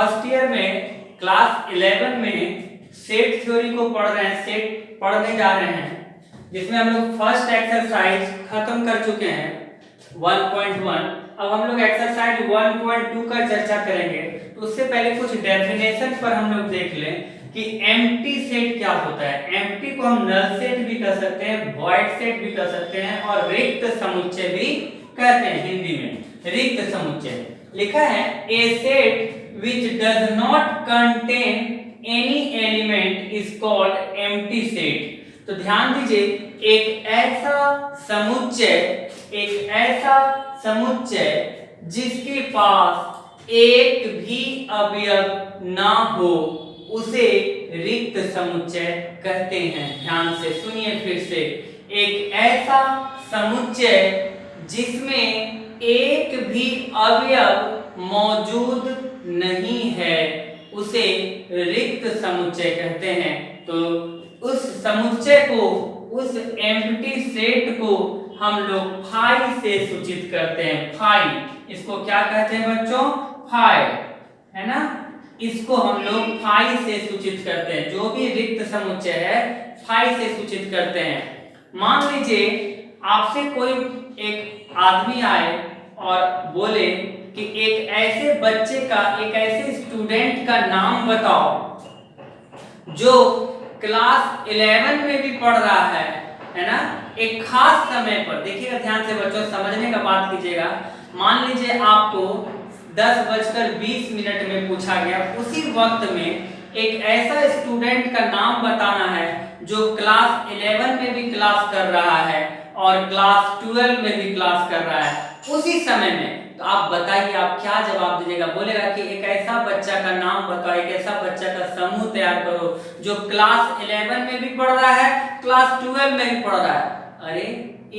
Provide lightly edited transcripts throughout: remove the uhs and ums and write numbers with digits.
First year में class 11 में set theory को पढ़ रहे हैं, सेट पढ़ने जा रहे हैं, जिसमें हम लोग फर्स्ट एक्सरसाइज खत्म कर चुके हैं 1.1। अब हम लोग एक्सरसाइज 1.2 का चर्चा करेंगे। तो उससे पहले कुछ डेफिनेशन पर हम लोग देख लें कि एम्प्टी सेट क्या होता है। एम्प्टी को हम नल सेट भी कर सकते हैं, वॉइड सेट भी कर सकते हैं और रिक्त समुच्चय भी कहते हैं। हिंदी में रिक्त समुच्चय लिखा है, ए set which does not contain any element is called empty set। तो ध्यान दीजिए, एक ऐसा समुच्चय जिसके पास एक भी अवयव ना हो उसे रिक्त समुच्चय कहते हैं। ध्यान से सुनिए फिर से, एक ऐसा समुच्चय जिसमें एक भी अवयव मौजूद नहीं है उसे रिक्त समुच्चय कहते हैं। तो उस समुच्चय को, उस एम्प्टी सेट को हम लोग फाई से सूचित करते हैं। फाई, इसको क्या कहते हैं बच्चों? फाई, है ना? इसको हम लोग फाई से सूचित करते हैं। जो भी रिक्त समुच्चय है फाई से सूचित करते हैं। मान लीजिए आपसे कोई एक आदमी आए और बोले कि एक ऐसे बच्चे का, एक ऐसे स्टूडेंट का नाम बताओ जो क्लास 11 में भी पढ़ रहा है ना? एक खास समय पर, देखिएगा ध्यान से बच्चों, समझने का बात कीजिएगा। मान लीजिए आपको 10:20 में पूछा गया, उसी वक्त में एक ऐसा स्टूडेंट का नाम बताना है जो क्लास 11 में भी क्लास कर रहा है और क्लास 12 में भी क्लास कर रहा है उसी समय में। तो आप बताइए, आप क्या जवाब दीजिएगा? बोलेगा कि एक ऐसा बच्चा का नाम बताओ, एक ऐसा बच्चा का समूह तैयार करो जो क्लास 11 में भी पढ़ रहा है, क्लास 12 में भी पढ़ रहा है। अरे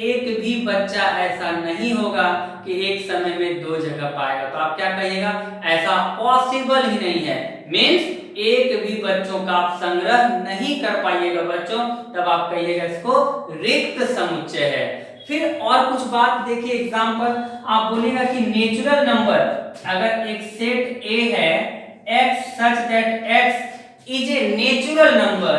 एक भी बच्चा ऐसा नहीं होगा कि एक समय में दो जगह पाएगा। तो आप क्या कहिएगा? ऐसा पॉसिबल ही नहीं है। मीन्स एक भी बच्चों का आप संग्रह नहीं कर पाइएगा बच्चों, तब आप कहिएगा इसको रिक्त समुच्चय है। फिर और कुछ बात देखिए, एग्जांपल आप बोलेगा कि नेचुरल नंबर, अगर एक सेट ए है x such that x is a natural number,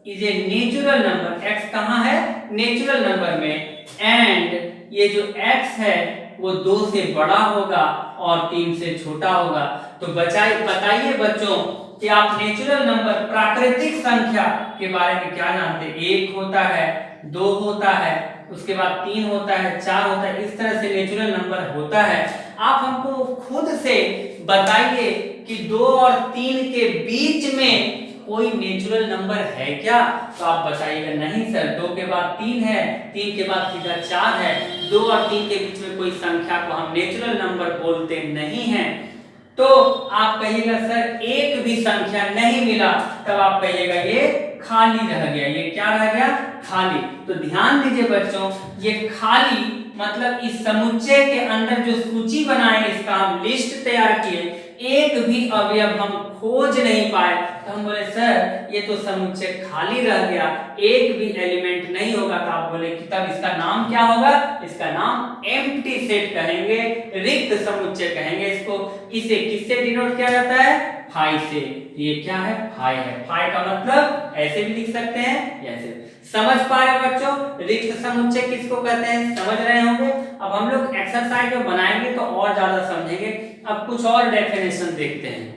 is a natural number, x कहाँ है? नेचुरल नंबर में, एंड ये जो x है वो 2 से बड़ा होगा और 3 से छोटा होगा। तो बताइए बच्चों कि आप नेचुरल नंबर, प्राकृतिक संख्या के बारे में क्या जानते हैं? 1 होता है, 2 होता है, उसके बाद 3 होता है, 4 होता है, इस तरह से नेचुरल नंबर होता है। आप हमको खुद से बताइए कि 2 और 3 के बीच में कोई नेचुरल नंबर है क्या? तो आप बताइएगा नहीं सर, 2 के बाद 3 है, 3 के बाद सीधा 4 है, 2 और 3 के बीच में कोई संख्या को हम नेचुरल नंबर बोलते नहीं हैं। तो आप कहिएगा सर एक भी संख्या नहीं मिला, तब आप कहिएगा ये खाली रह गया। ये क्या रह गया? खाली। तो ध्यान दीजिए बच्चों, ये खाली मतलब इस समुच्चय के अंदर जो सूची बनाए, इसका हम लिस्ट तैयार किए, एक भी अवयव हम खोज नहीं पाए, तो हम बोले सर ये तो समुच्चय खाली रह गया, एक भी एलिमेंट नहीं होगा। तो आप बोले कि तब इसका नाम क्या होगा? इसका नाम एम्प्टी सेट कहेंगे, रिक्त समुच्चय कहेंगे इसको। इसे किससे डिनोट किया जाता है? फाई से। ये क्या है? फाई है। फाई का मतलब ऐसे भी लिख सकते हैं, ऐसे। समझ पा रहे बच्चों रिक्त समुच्चय किसको कहते हैं? समझ रहे होंगे। अब हम लोग एक्सरसाइज में बनाएंगे तो और ज्यादा समझेंगे। अब कुछ और डेफिनेशन देखते हैं।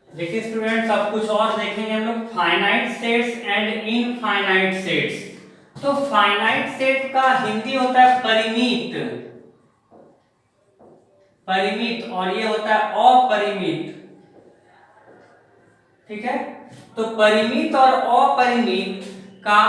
देखिए स्टूडेंट्स, अब कुछ और देखेंगे हम लोग, finite sets and infinite sets. तो फाइनाइट सेट का हिंदी होता है परिमित, परिमित, और ये होता है अपरिमित। ठीक है, तो परिमित और अपरिमित का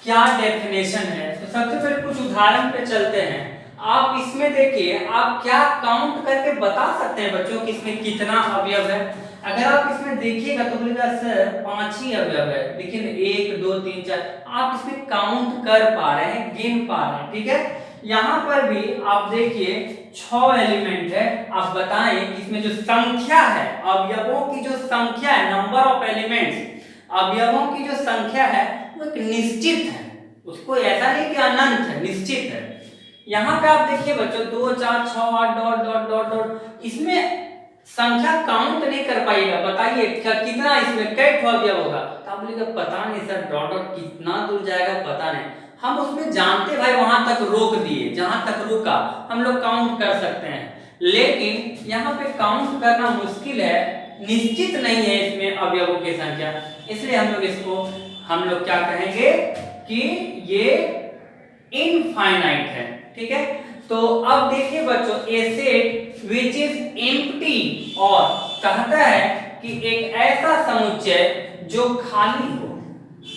क्या डेफिनेशन है? तो सबसे पहले कुछ उदाहरण पे चलते हैं। आप इसमें देखिए, आप क्या काउंट करके बता सकते हैं बच्चों कि इसमें कितना अवयव है? अगर आप इसमें देखिएगा तो बोलेगा सर 5 ही अवयव है, लेकिन 1 2 3 4 आप इसमें काउंट कर पा रहे हैं, गिन पा रहे हैं। ठीक है, यहाँ पर भी आप देखिए 6 एलिमेंट है। आप बताएं कि इसमें जो संख्या है, अवयवों की जो संख्या है, नंबर ऑफ एलिमेंट्स, अवयवों की जो संख्या है वो एक निश्चित है, उसको ऐसा नहीं कि अनंत है, निश्चित है। यहाँ पे आप देखिए बच्चों 2 4 6 8 डॉट डॉट डॉट डॉट, इसमें संख्या काउंट नहीं कर पाइएगा। बताइए कितना इसमें कई अवयव होगा, तो आप बोलेगा पता नहीं सर डॉट डॉट कितना दूर जाएगा पता नहीं। हम उसमें जानते भाई वहां तक रोक दिए, जहां तक रुका हम लोग काउंट कर सकते हैं, लेकिन यहाँ पे काउंट करना मुश्किल है, निश्चित नहीं है इसमें अवयवों की संख्या, इसलिए हम लोग क्या कहेंगे कि ये इनफाइनाइट है। ठीक है, तो अब देखिए बच्चों ए सेट विच इज एम्प्टी, और कहता है कि एक ऐसा समुच्चय जो खाली हो,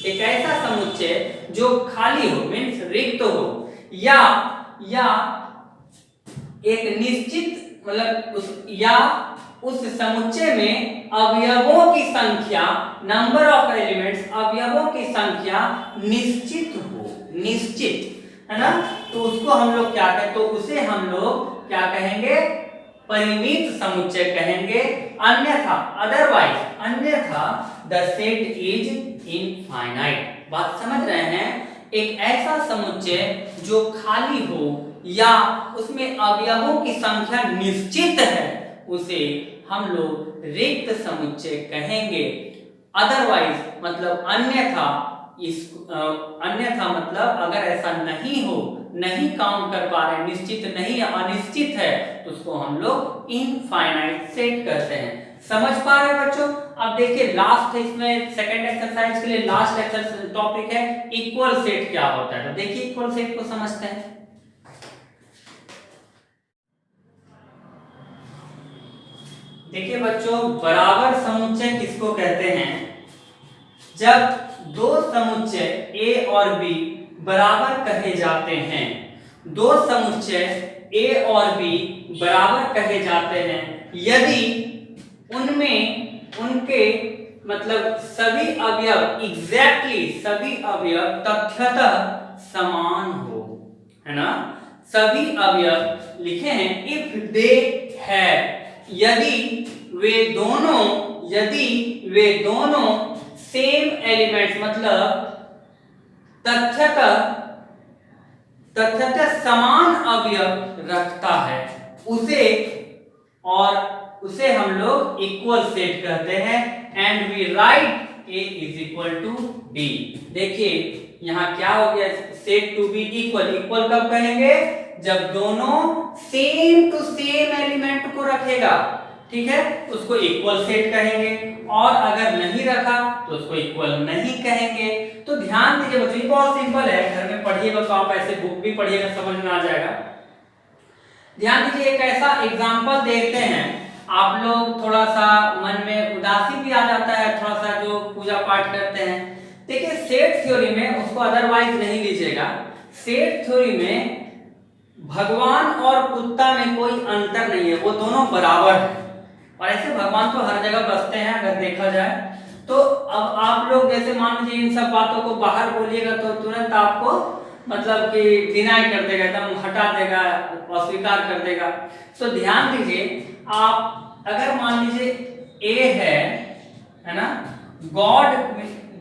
एक ऐसा समुच्चय जो खाली हो मींस रिक्त हो, या एक निश्चित मतलब उस समुच्चय में अवयवों की संख्या, नंबर ऑफ एलिमेंट्स, अवयवों की संख्या निश्चित हो, निश्चित है ना, तो उसको हम लोग क्या कहें, तो उसे हम लोग क्या कहेंगे, परिमित समुच्चय कहेंगे। अन्यथा द सेट इज इनफाइनाइट। बात समझ रहे हैं, एक ऐसा समुच्चय जो खाली हो या उसमें अवयवों की संख्या निश्चित है, उसे हम लोग रिक्त समुच्चय कहेंगे। अदरवाइज मतलब अन्यथा मतलब अगर ऐसा नहीं हो, नहीं काउंट कर पा रहे, निश्चित नहीं, अनिश्चित है, तो उसको हम लोग इनफाइनाइट सेट करते हैं। समझ पा रहे हैं बच्चों? अब देखिए लास्ट है इसमें सेकंड एक्सरसाइज के लिए लास्ट एक्सरसाइज टॉपिक है इक्वल सेट क्या होता है। तो देखिए इक्वल सेट को समझते हैं। देखिए बच्चों, बराबर समुच्चय किसको कहते हैं? जब दो समुच्चय A और B बराबर कहे जाते हैं, दो समुच्चय A और B बराबर कहे जाते हैं यदि उनमें उनके मतलब सभी अवयव एग्जैक्टली सभी अवयव तथ्यतः समान हो, है ना, सभी अवयव लिखे हैं इफ दे हैव, यदि वे दोनों सेम एलिमेंट्स मतलब तथ्यतः समान अवयव रखता है, उसे हम लोग इक्वल सेट कहते हैं। And we write A is equal to B। देखिए यहाँ क्या हो गया, set to be equal. Equal कब कहेंगे? जब दोनों सेम टू सेम एलिमेंट को रखेगा, ठीक है, उसको इक्वल सेट कहेंगे, और अगर नहीं रखा तो उसको इक्वल नहीं कहेंगे। तो ध्यान दीजिए बच्चों, ये बहुत सिंपल है, घर में पढ़िएगा तो आप ऐसे बुक भी पढ़िएगा समझ में आ जाएगा। ध्यान दीजिए, एक ऐसा एग्जांपल देखते हैं, आप लोग थोड़ा सा मन में उदासी भी आ जाता है, थोड़ा सा जो पूजा पाठ करते हैं। देखिए सेट थ्योरी में उसको अदरवाइज नहीं लीजिएगा, सेट थ्योरी में भगवान और कुत्ता में कोई अंतर नहीं है, वो दोनों बराबर है। और ऐसे भगवान तो हर जगह बसते हैं अगर देखा जाए तो। अब आप लोग जैसे मान लीजिए इन सब बातों को बाहर बोलिएगा तो तुरंत आपको मतलब कि डिनाई कर देगा, एकदम हटा देगा, अस्वीकार कर देगा। तो ध्यान दीजिए, आप अगर मान लीजिए ए है ना,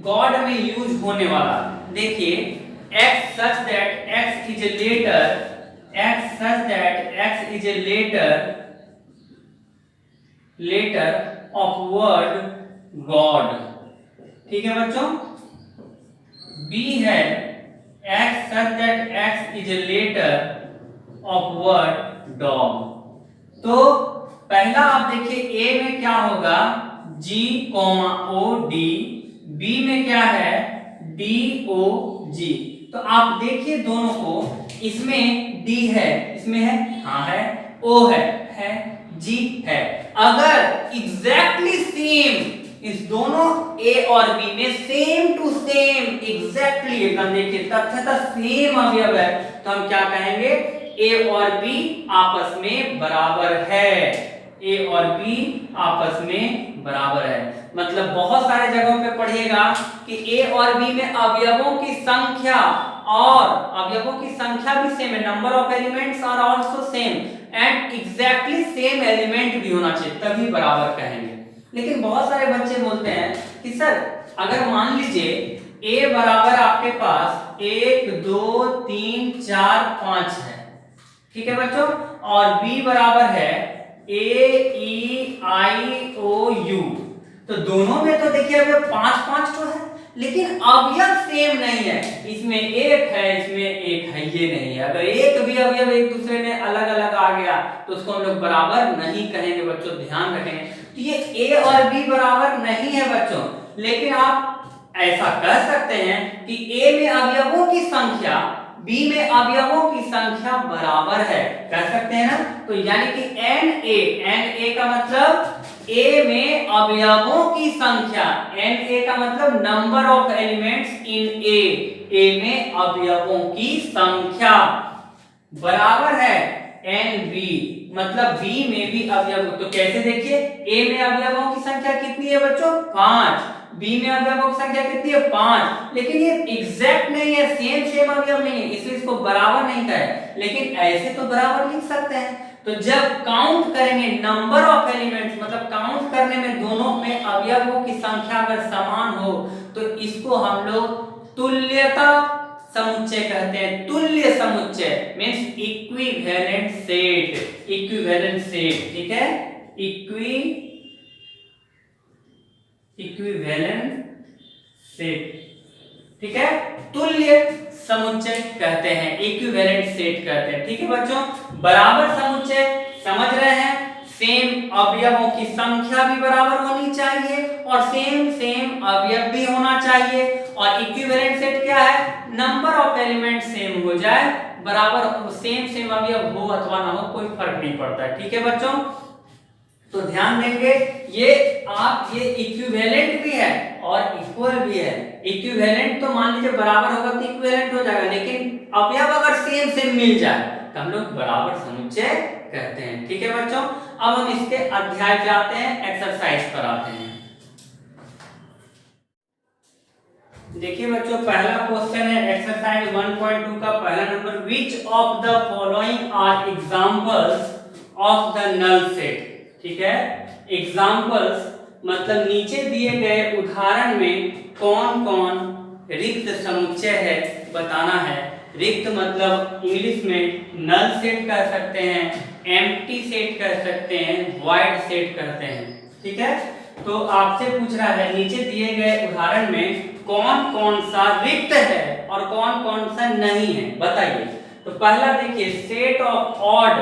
गॉड में यूज होने वाला, देखिए x such that x is a letter of word God, ठीक है बच्चों। B है x such that x is a letter of word dog। तो पहला आप देखिए A में क्या होगा, G, O, D, B में क्या है, D, O, G। तो आप देखिए दोनों को, इसमें D है, इसमें है, हाँ है, O है, G है। अगर एग्जैक्टली सेम इस दोनों A और B में सेम टू सेम एग्जैक्टली एकदम देखिए तथ्यतः सेम अवयव है, तो हम क्या कहेंगे, A और B आपस में बराबर है, A और B आपस में बराबर है। मतलब बहुत सारे जगहों पे पढ़िएगा कि A और B में अवयवों की संख्या भी सेम है, number of elements are also same and exactly same element भी होना चाहिए, तभी बराबर कहेंगे। लेकिन बहुत सारे बच्चे बोलते हैं कि सर अगर मान लीजिए A बराबर आपके पास 1 2 3 4 5 है, ठीक है बच्चों। और b बराबर है AEIOU। तो दोनों में तो देखिए अभी 5-5 तो है, लेकिन अवयव सेम नहीं है। इसमें एक है, इसमें एक है, ये नहीं है। अगर एक भी अवयव एक दूसरे में अलग अलग आ गया तो उसको हम लोग बराबर नहीं कहेंगे बच्चों, ध्यान रखेंगे। तो ये a और b बराबर नहीं है बच्चों, लेकिन आप ऐसा कह सकते हैं कि a में अवयवों की संख्या b में अवयवों की संख्या बराबर है, कह सकते हैं ना। तो यानी कि na का मतलब a में अवयवों की संख्या, na का मतलब number of elements in a में अवयवों की संख्या बराबर है nb, मतलब b में भी अवयव। तो कैसे देखिए, a में अवयवों की संख्या कितनी है बच्चों, 5, b में अवयवों की संख्या कितनी है, 5, लेकिन ये एग्जैक्ट नहीं है, सेम अवयव नहीं है, इसलिए इसको बराबर नहीं कहे। लेकिन ऐसे तो बराबर लिख सकते हैं। तो जब काउंट करेंगे नंबर ऑफ एलिमेंट्स, मतलब काउंट करने में दोनों में अवयवों की संख्या अगर समान हो तो इसको हम लोग तुल्यता समुच्चय कहते हैं। तुल्य समुच्चय means equivalent set, equivalent set, ठीक है, इक्विवेलेंट सेट, ठीक है, तुल्य समुच्चय कहते हैं, इक्विवेलेंट सेट कहते हैं। ठीक है बच्चों, बराबर समुच्चय समझ रहे हैं, सेम अवयवों की संख्या भी बराबर होनी चाहिए और सेम अवयव भी होना चाहिए। और इक्विवेलेंट सेट क्या है, नंबर ऑफ एलिमेंट सेम हो जाए, बराबर सेम अवयव हो अथवा ना हो कोई फर्क नहीं पड़ता है। ठीक है बच्चों, तो ध्यान देंगे ये इक्विवेलेंट भी है और इक्वल भी है। इक्विवेलेंट तो मान लीजिए बराबर होगा तो इक्विवेलेंट हो जाएगा, लेकिन अवयव अगर सेम मिल जाए तो हम लोग बराबर समुच्चय कहते हैं। ठीक है बच्चों, अब हम इसके अध्याय पे आते हैं, एक्सरसाइज पर आते हैं। देखिए बच्चों, पहला क्वेश्चन है एक्सरसाइज 1.2 का पहला number, which of the following are examples of the null set. ठीक है, एग्जांपल्स मतलब नीचे दिए गए उदाहरण में कौन कौन रिक्त समुच्चय है बताना है। रिक्त मतलब इंग्लिश में नल सेट कह सकते हैं, एम्प्टी सेट कह सकते हैं, वॉइड सेट कहते हैं। ठीक है, तो आपसे पूछ रहा है नीचे दिए गए उदाहरण में कौन कौन सा रिक्त है और कौन कौन सा नहीं है, बताइए। तो पहला देखिए, सेट ऑफ ऑड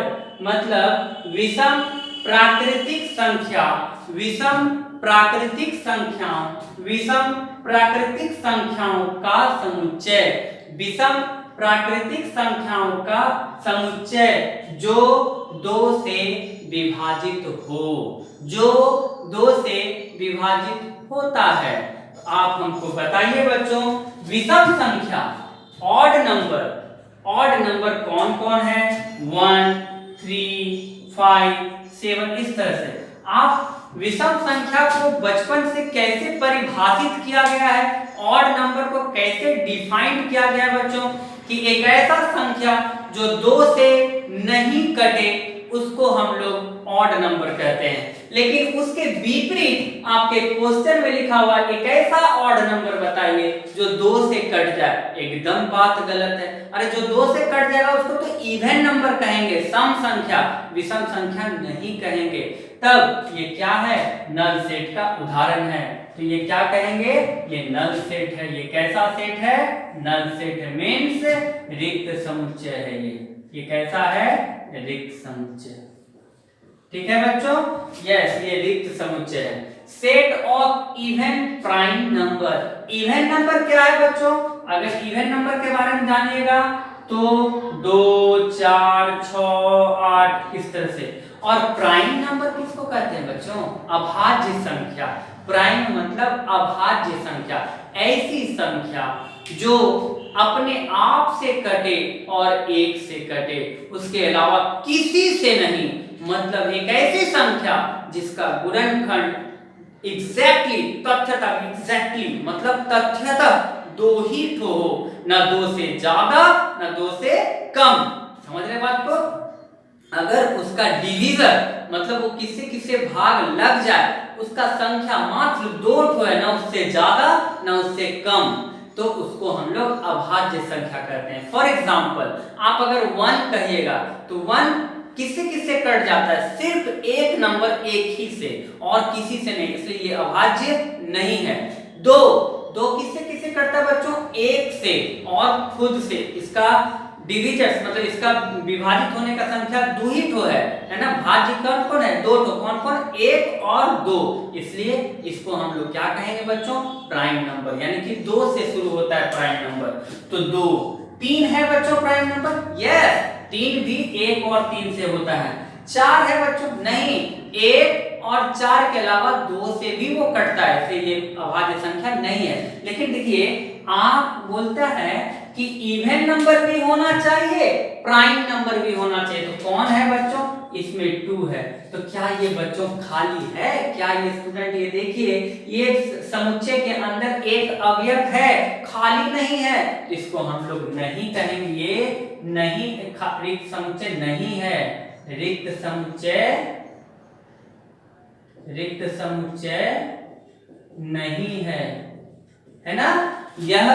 मतलब विषम प्राकृतिक संख्या, विषम प्राकृतिक संख्याओं, विषम प्राकृतिक संख्याओं का समुच्चय, विषम प्राकृतिक संख्याओं का समुच्चय जो 2 से विभाजित हो, जो 2 से विभाजित होता है। तो आप हमको बताइए बच्चों, विषम संख्या ऑड नंबर कौन कौन है, 1, 3, 5, 7, इस तरह से। आप विषम संख्या को बचपन से कैसे परिभाषित किया गया है, ऑड नंबर को कैसे डिफाइन किया गया है बच्चों, कि एक ऐसा संख्या जो 2 से नहीं कटे उसको हम लोग ऑड नंबर कहते हैं। लेकिन उसके विपरीत आपके क्वेश्चन में लिखा हुआ एक ऐसा ऑड नंबर बताइए जो 2 से कट जाए, एकदम बात गलत है। अरे जो 2 से कट जाएगा उसको तो इवन नंबर कहेंगे, सम संख्या, विषम संख्या नहीं कहेंगे। तब ये क्या है, नल सेट का उदाहरण है। तो ये क्या कहेंगे, ये नल सेट है। ये कैसा सेट है, नल सेट है, मींस रिक्त समुच्चय है। ये कैसा है, रिक्त समुच्चय। ठीक है बच्चों, यस, ये रिक्त समुच्चय है। Set of even prime number, even number क्या है बच्चों, अगर इवन नंबर के बारे में जानिएगा तो 2, 4, 6, 8 इस तरह से। और प्राइम नंबर किसको कहते हैं बच्चों, अभाज्य संख्या। प्राइम मतलब अभाज्य संख्या, ऐसी संख्या जो अपने आप से कटे और 1 से कटे, उसके अलावा किसी से नहीं। मतलब एक ऐसी संख्या जिसका गुणनखंड एग्जैक्टली मतलब तथ्यतः 2 ही ठो हो, ना 2 से ज्यादा ना 2 से कम। समझ रहे बात को, अगर उसका डिवीजर मतलब वो किससे भाग लग जाए, उसका संख्या मात्र 2 ठो है, ना उससे ज्यादा ना उससे कम, तो उसको हम लोग अभाज्य संख्या कहते हैं। फॉर एग्जाम्पल आप अगर 1 कहिएगा तो 1 किससे किससे कट जाता है, सिर्फ एक नंबर एक ही से और किसी से नहीं, इसलिए ये अभाज्य नहीं है। 2 किससे किससे कटता है बच्चों, 1 से और खुद से। इसका डिविजर्स मतलब इसका विभाजित होने का संख्या 2 ही ठो है ना। भाज्य कौन कौन है, 2 ठो। कौन कौन, 1 और 2। इसलिए इसको हम लोग क्या कहेंगे बच्चों, प्राइम नंबर, यानी कि 2 से शुरू होता है प्राइम नंबर। तो 2। 3 है बच्चों प्राइम नंबर, यस 3 भी 1 और 3 से होता है। 4 है बच्चों, नहीं, 1 और 4 के अलावा 2 से भी वो कटता है, इसलिए ये अभाज्य संख्या नहीं है। लेकिन देखिए आप बोलता है कि इवन नंबर भी होना चाहिए, प्राइम नंबर भी होना चाहिए, तो कौन है बच्चों, इसमें 2 है। तो क्या ये बच्चों खाली है, क्या ये स्टूडेंट, ये देखिए ये समुच्चय के अंदर एक अवयव है, खाली नहीं है, इसको हम लोग नहीं कहेंगे, ये नहीं, रिक्त समुच्चय नहीं है, रिक्त समुच्चय नहीं है ना। यह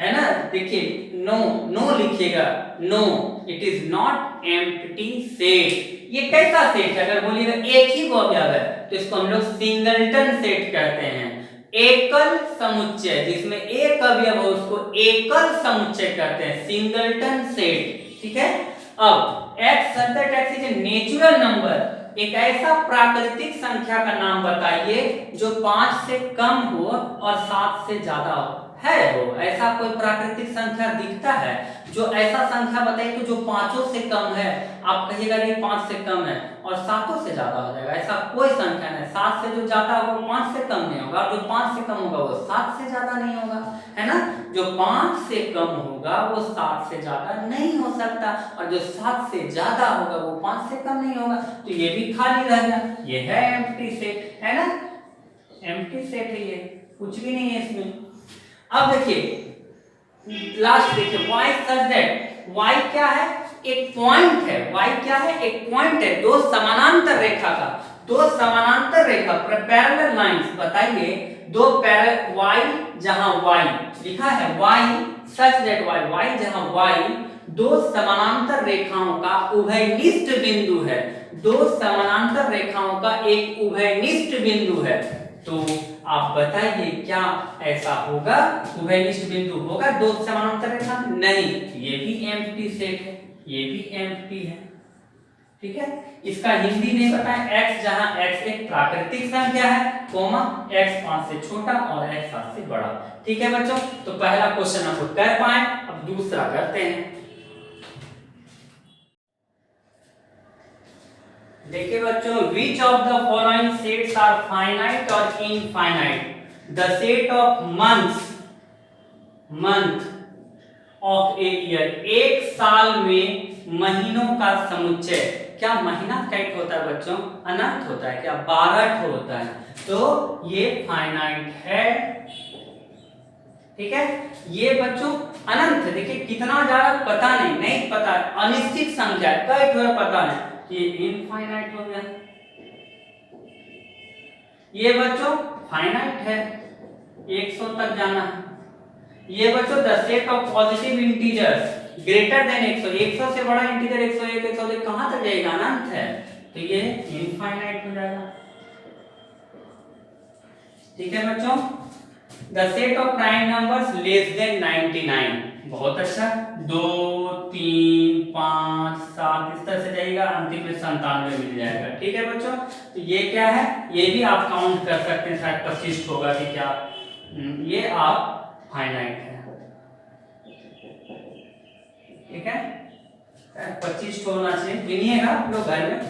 है ना, देखिए नो लिखिएगा, no it is not empty set. ये कैसा सेट है, अगर बोलिएगा एक ही अवयव है तो इसको हम लोग सिंगलटन सेट कहते हैं। एकल समुच्चय जिसमें एक अवयव हो उसको एकल समुच्चय कहते हैं, सिंगलटन सेट, ठीक है। अब x सतत x is a natural number, एक ऐसा प्राकृतिक संख्या का नाम बताइए जो 5 से कम हो और 7 से ज्यादा हो। है वो ऐसा कोई प्राकृतिक संख्या दिखता है जो ऐसा संख्या बताइए तो जो 5 से कम है, आप कहिएगा नहीं 5 से कम है और 7 से ज्यादा हो जाएगा, ऐसा कोई संख्या नहीं। 7 से जो ज्यादा होगा वो 5 से कम नहीं होगा, और जो 5 से कम होगा वो 7 से ज्यादा नहीं होगा, है ना। जो 5 से कम होगा वो 7 से ज्यादा नहीं हो सकता, और जो 7 से ज्यादा होगा वो 5 से कम नहीं होगा, तो ये भी खाली रहेगा। ये है एम्प्टी सेट, है ना, एम्प्टी सेट है, ये कुछ भी नहीं है इसमें। अब देखिए लास्ट देखिए, y such that, y क्या है, एक पॉइंट है, y क्या है, एक पॉइंट है, दो समानांतर रेखा का, दो समानांतर रेखा पैरेलल लाइंस, बताइए दो पैरेलल y जहां y लिखा है, y such that y जहां y दो समानांतर रेखाओं का उभयनिष्ठ बिंदु है, दो समानांतर रेखाओं का एक उभयनिष्ठ बिंदु है। तो आप बताइए क्या ऐसा होगा, उभयनिष्ठ बिंदु होगा दो समानांतर रेखा, नहीं, ये भी एम्प्टी सेट है, ये भी एम्प्टी है, ठीक है। इसका हिंदी नहीं बताएं, x जहां x एक प्राकृतिक संख्या है, कोमा x 5 से छोटा और x 7 से बड़ा, ठीक है बच्चों। तो पहला क्वेश्चन आपको कर पाए, अब दूसरा करते हैं। देखिए बच्चों, which of the following sets are finite or infinite? The set of month of a year, एक साल में महीनों का समुच्चय। क्या महीना कैट होता है बच्चों, अनंत होता है, क्या 12 होता है, तो ये फाइनाइट है, ठीक है। ये बच्चों अनंत है, देखिए कितना ज्यादा पता नहीं पता, अनिश्चित संख्या कैट हो पता नहीं, ये इनफाइनाइट हो गया। ये बच्चों फाइनाइट है, 100 तक जाना है। ये बच्चों the set of positive integers greater than 100, 100 से बड़ा इंटीजर 101, 102 कहां तक जाएगा, अनंत है, तो ये इनफाइनाइट हो जाएगा, ठीक है बच्चों। The set of prime numbers less than 99, बहुत अच्छा, 2 3 5 7 इस तरह से जाएगा, अंतिम में 97 मिल जाएगा, ठीक है बच्चों। तो ये क्या है, ये भी आप काउंट कर सकते हैं, शायद 25 होगा कि क्या, ये आप फाइनाइट है, ठीक है, 25 होना चाहिए, गिनिएगा आप लोग घर में,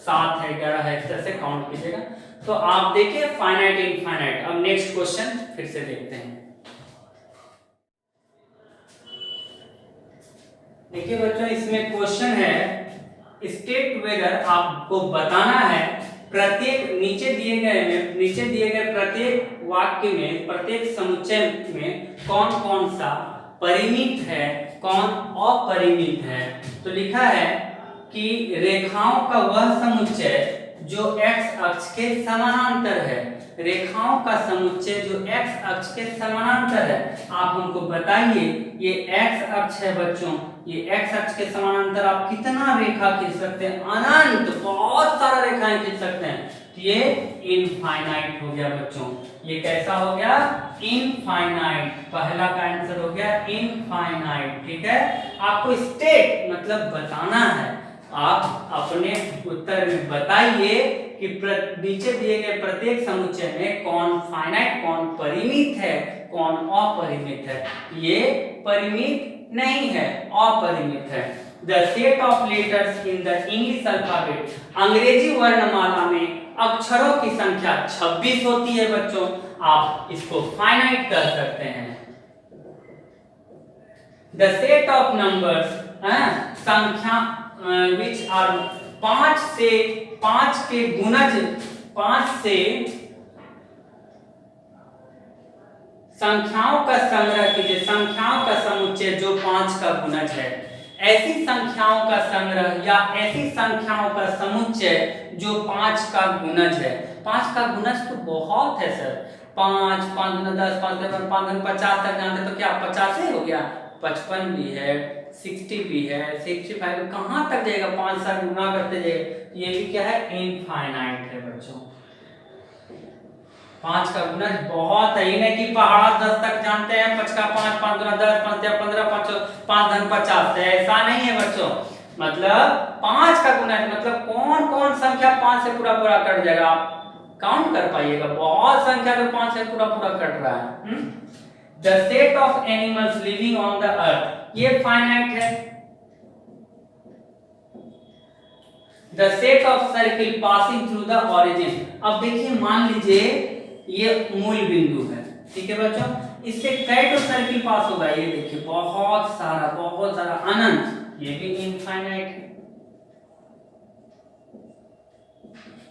7 है 11 है, इस तरह से काउंट कीजिएगा। तो आप देखिए फाइनाइट इनफाइनाइट। अब नेक्स्ट क्वेश्चन फिर से देखते हैं। देखिए बच्चों, इसमें क्वेश्चन है, स्टेट वेदर, आपको बताना है प्रत्येक नीचे दिए गए प्रत्येक वाक्य में, प्रत्येक समुच्चय में कौन कौन सा परिमित है, कौन अपरिमित है। तो लिखा है कि रेखाओं का वह समुच्चय जो x अक्ष के समानांतर है, रेखाओं का समुच्चय जो x अक्ष के समानांतर है। आप हमको बताइए, ये x अक्ष है बच्चों, ये x अक्ष के समानांतर आप कितना रेखा खींच सकते हैं? अनंत, बहुत सारा रेखाएं खींच सकते हैं। तो ये इनफाइनाइट हो गया बच्चों। ये कैसा हो गया? इनफाइनाइट। पहला का आंसर हो गया इनफाइनाइट। ठीक है, आपको स्टेट मतलब बताना है। आप अपने उत्तर में बताइए कि नीचे दिए गए प्रत्येक समुच्चय में कौन फाइनाइट, कौन परिमित है, कौन अपरिमित है। ये परिमित नहीं है, अपरिमित है। The set of letters in the English alphabet, अंग्रेजी वर्णमाला में अक्षरों की संख्या 26 होती है बच्चों। आप इसको फाइनाइट कर सकते हैं। द सेट ऑफ नंबर्स, संख्या विच आर 5 से 5 के गुणज, 5 से संख्याओं का संग्रह कीजिए, संख्याओं का समुच्चय जो 5 का गुणज है। ऐसी संख्याओं का संग्रह या ऐसी संख्याओं का समुच्चय जो 5 का गुणज है। 5 का गुणज तो बहुत है सर, 5, 5 गुना 10, 5 गुना 5 गुना 50 तक जानते तो क्या 50 ही हो गया? 55 भी है, 60 भी है, 65 कहाँ तक जाएगा? 5 साल गुना करते जाएगा। ये भी क्या है? इनफाइनाइट है बच्चों। 5 का गुणज बहुत है, ये नहीं कि पहाड़ा 10 तक जानते हैं, 5 का 5, 5 गुना 10, 5 या 15, 5 धन 50, ऐसा नहीं है बच्चों। मतलब 5 का गुणज मतलब कौन कौन संख्या 5 से पूरा पूरा कट जाएगा, आप काउंट कर पाइएगा। बहुत संख्या जो 5 से पूरा पूरा कट रहा है। The set of animals living on the earth, ये फाइनाइट है। The set of circle passing through the origin, अब देखिए मान लीजिए ये मूल बिंदु है, ठीक है बच्चों, इससे कई सर्किल पास होगा। ये देखिए बहुत सारा अनंत, ये भी इनफाइनाइट है।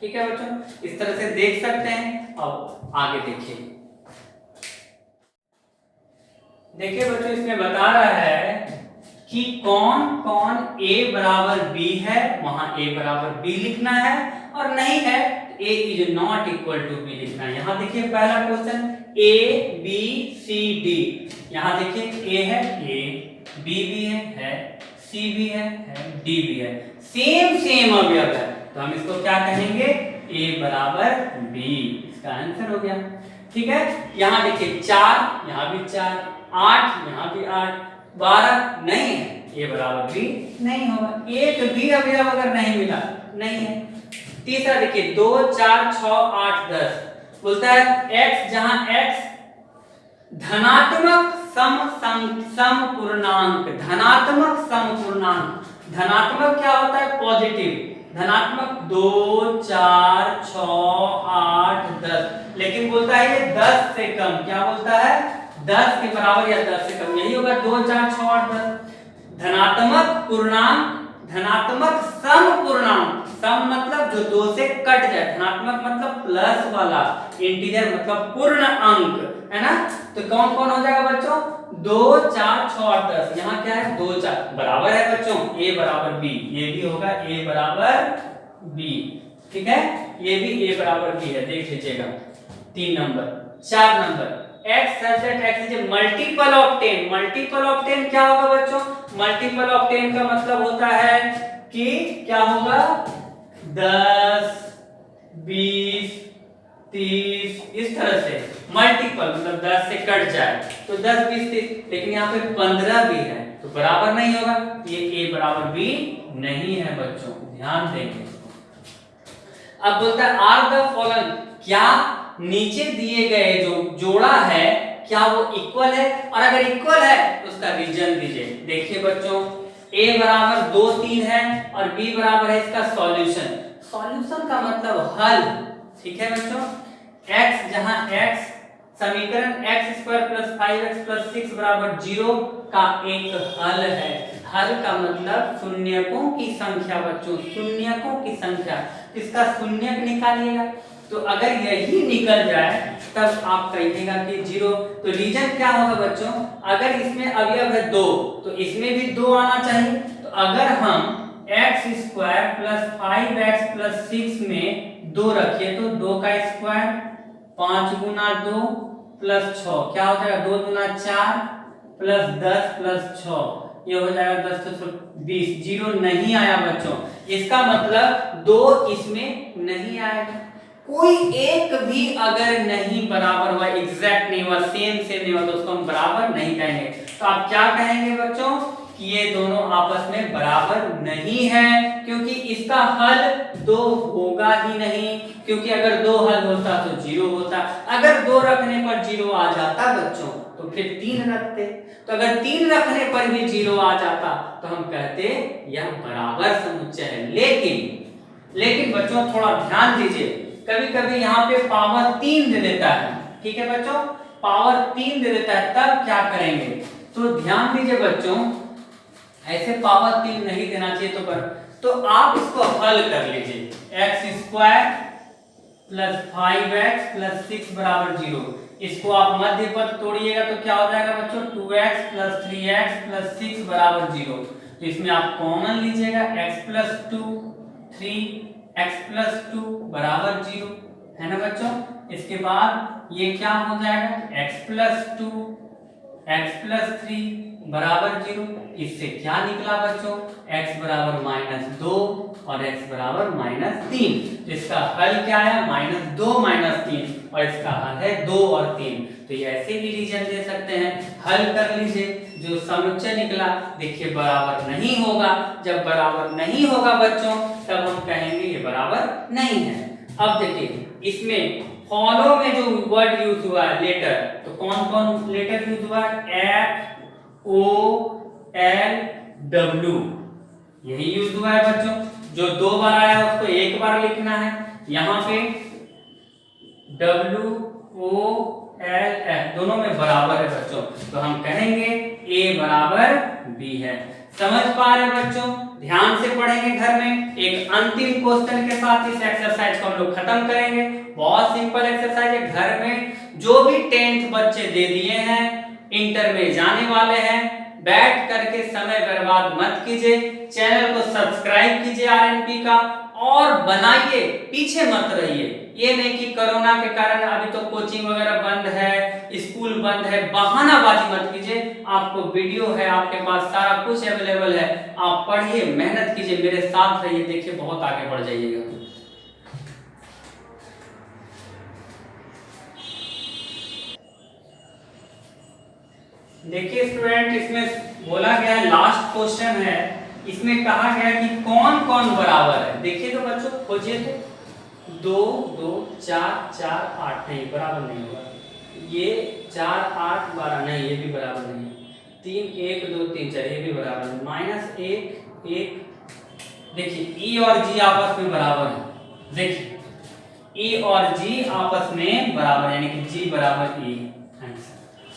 ठीक है बच्चों, इस तरह से देख सकते हैं। अब आगे देखिए बच्चों, इसमें बता रहा है कि कौन कौन a बराबर b है, वहां a बराबर b लिखना है, और नहीं है a is not equal to b लिखना है। यहां देखिए पहला question a b c d, यहां देखिए a है, a b भी है c भी है d भी है, सेम अवयव है, तो हम इसको क्या कहेंगे? a बराबर b, इसका आंसर हो गया। ठीक है, यहां देखिए 4, यहां भी 4, 8, यहां भी 8, 12 नहीं है, a बराबर b नहीं होगा। एक भी अवयव अगर नहीं मिला, नहीं है। तीसरा देखिए 2, 4, 6, 8, 10, बोलता है x, जहां x धनात्मक सम पूर्णांक, धनात्मक सम पूर्णांक, धनात्मक क्या होता है? पॉजिटिव, धनात्मक 2, 4, 6, 8, 10, लेकिन बोलता है ये 10 से कम, क्या बोलता है? 10 के बराबर या 10 से कम, यही होगा 2, 4, 6, 8, 10। धनात्मक पूर्णांक, धनात्मक सम पूर्णांक, सम मतलब जो 2 से कट जाए, धनात्मक मतलब प्लस वाला, इंटीजर मतलब पूर्ण अंक, है ना? तो कौन कौन हो जाएगा बच्चों? 2, 4, 6, 8, 10, यहाँ क्या है? 2, 4 बराबर है बच्चों, a बराबर b, ये भी होगा a बराबर b। ठीक है, ये भी a बराबर b है, देख लीजिएगा। 3 number. 4 number, x such that x is a multiple of 10, multiple of 10 क्या होगा बच्चों? मल्टीपल ऑफ 10 का मतलब होता है कि क्या होगा? 10, 20, 30, इस तरह से मल्टीपल मतलब 10 से कट जाए तो 10, 20, 30, लेकिन यहाँ पे 15 भी है तो बराबर नहीं होगा, ये a बराबर b नहीं है बच्चों, ध्यान देंगे। अब बोलता है आर द फॉलोइंग, क्या नीचे दिए गए जो जोड़ा है क्या वो इक्वल है? और अगर इक्वल है तो उसका रीजन दीजिए। देखिए बच्चों, a बराबर 2, 3 है और b बराबर है इसका सॉल्यूशन। सॉल्यूशन का मतलब हल, ठीक है बच्चों। x, जहां x समीकरण x² + 5x + 6 बराबर 0 का एक हल है। हल का मतलब शून्यकों की संख्या बच्चों, शून्यकों की संख्या, इसका शून्यक निकालिएगा। तो अगर यही निकल जाए तब आप कहिएगा कि 0। तो रीजन क्या होगा बच्चों? अगर इसमें अवयव है 2 तो इसमें भी 2 आना चाहिए। तो अगर हम x square plus 5x plus 6 में 2 रखिए तो 2 का स्क्वायर 5 गुना 2 प्लस 6 क्या हो जाएगा 2 गुना 4 प्लस 10 प्लस 6 ये हो जाएगा 10 तो 20। जीरो नहीं आया बच्चों, इसका मतलब 2 इसमें नहीं आएगा। कोई एक भी अगर नहीं बराबर हुआ, एग्जैक्ट नहीं हुआ, सेम नहीं हुआ तो उसको हम बराबर नहीं कहेंगे। तो आप क्या कहेंगे बच्चों कि ये दोनों आपस में बराबर नहीं है, क्योंकि इसका हल 2 होगा ही नहीं, क्योंकि अगर 2 हल होता तो 0 होता। अगर 2 रखने पर 0 आ जाता बच्चों तो फिर 3 रखते, तो अगर 3 रखने पर भी 0 आ जाता तो हम कहते यह बराबर समुच्चय है। लेकिन बच्चों थोड़ा ध्यान दीजिए, कभी कभी यहाँ पे पावर 3 दे देता है, ठीक है बच्चों, पावर 3 दे देता है, तब क्या करेंगे? तो ध्यान दीजिए बच्चों, ऐसे पावर 3 नहीं देना चाहिए तो आप इसको हल कर लीजिए। X square plus 5x plus 6 बराबर 0, इसको आप मध्य पद तोड़िएगा तो क्या हो जाएगा बच्चों 2x प्लस 3x प्लस 6 बराबर 0। तो इसमें आप कॉमन लीजिएगा x प्लस 2 3x प्लस 2 बराबर 0 है ना बच्चों। इसके बाद ये क्या हो जाएगा x प्लस 2 x प्लस 3 बराबर 0। इससे क्या निकला बच्चों x बराबर -2 और x बराबर -3। तो इसका हल क्या है -2 -3 और इसका हल है 2 और 3। तो ये ऐसे भी रीजन दे सकते हैं, हल कर लीजिए, जो समुच्चय निकला देखिए बराबर नहीं होगा। जब बराबर नहीं होगा बच्चों तब हम कहेंगे ये बराबर नहीं है। अब देखिए इसमें फॉलो में जो वर्ड यूज हुआ है लेटर, तो कौन कौन लेटर यूज हुआ है F O L W, यही यूज हुआ है बच्चों। जो 2 बार आया है उसको 1 बार लिखना है। यहाँ पे W O L F दोनों में बराबर है बच्चों, तो हम कहेंगे A बराबर B है। समझ पा रहे बच्चों? ध्यान से पढ़ेंगे घर में। एक अंतिम क्वेश्चन के साथ इस एक्सरसाइज को हम लोग खत्म करेंगे। बहुत सिंपल एक्सरसाइज है, घर में जो भी 10th बच्चे दे दिए हैं, इंटर में जाने वाले हैं, बैठ करके समय बर्बाद मत कीजिए। चैनल को सब्सक्राइब कीजिए RNP का और बनाइए, पीछे मत रहिए। ये नहीं कि कोरोना के कारण अभी तो कोचिंग वगैरह बंद है, स्कूल बंद है, बहानाबाजी मत कीजिए। आपको वीडियो है, आपके पास सारा कुछ अवेलेबल है, आप पढ़िए, मेहनत कीजिए, मेरे साथ रहिए, देखिए बहुत आगे बढ़ जाइएगा। देखिए स्टूडेंट, इसमें बोला गया है, लास्ट क्वेश्चन है, इसमें कहा गया कि कौन कौन बराबर है। देखिए तो बच्चों खोजिए तो 2 2 4 4 8 नहीं, बराबर नहीं होगा। ये 4 8 12 नहीं, ये भी बराबर नहीं। 3 1 2 3 4 ये भी बराबर है। -1 1 देखिए E और G आपस में बराबर है। देखिए E और G आपस में बराबर है, यानी कि G बराबर E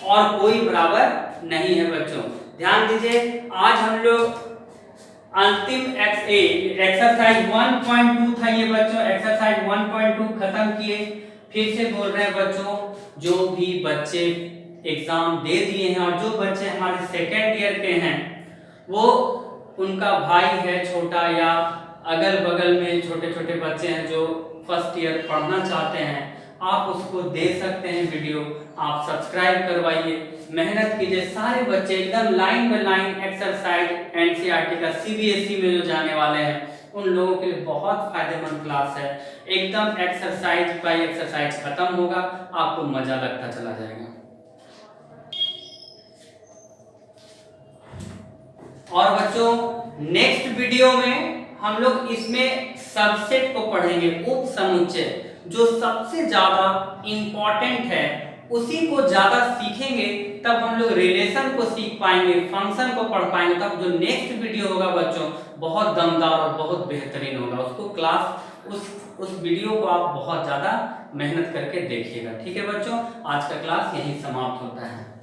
और कोई बराबर नहीं है बच्चों। ध्यान दीजिए, आज हम लोग अंतिम एक्सरसाइज 1.2 था ये बच्चों, एक्सरसाइज 1.2 खत्म किए। फिर से बोल रहे हैं बच्चों, जो भी बच्चे एग्जाम दे दिए हैं और जो बच्चे हमारे सेकेंड ईयर के हैं, वो उनका भाई है छोटा या अगल बगल में छोटे छोटे बच्चे हैं जो फर्स्ट ईयर पढ़ना चाहते हैं, आप उसको दे सकते हैं वीडियो। आप सब्सक्राइब करवाइए, मेहनत कीजिए। सारे बच्चे एकदम line by line exercise NCERT का CBSE में जो जाने वाले हैं उन लोगों के लिए बहुत फायदेमंद क्लास है। एकदम एक्सरसाइज बाय एक्सरसाइज खत्म होगा, आपको मजा लगता चला जाएगा। और बच्चों नेक्स्ट वीडियो में हम लोग इसमें सबसेट को पढ़ेंगे, उप समुच्चय, जो सबसे ज्यादा इंपॉर्टेंट है, उसी को ज्यादा सीखेंगे तब हम लोग रिलेशन को सीख पाएंगे, फंक्शन को पढ़ पाएंगे। तब जो नेक्स्ट वीडियो होगा बच्चों बहुत दमदार और बहुत बेहतरीन होगा। उसको क्लास उस वीडियो को आप बहुत ज्यादा मेहनत करके देखिएगा। ठीक है बच्चों, आज का क्लास यहीं समाप्त होता है।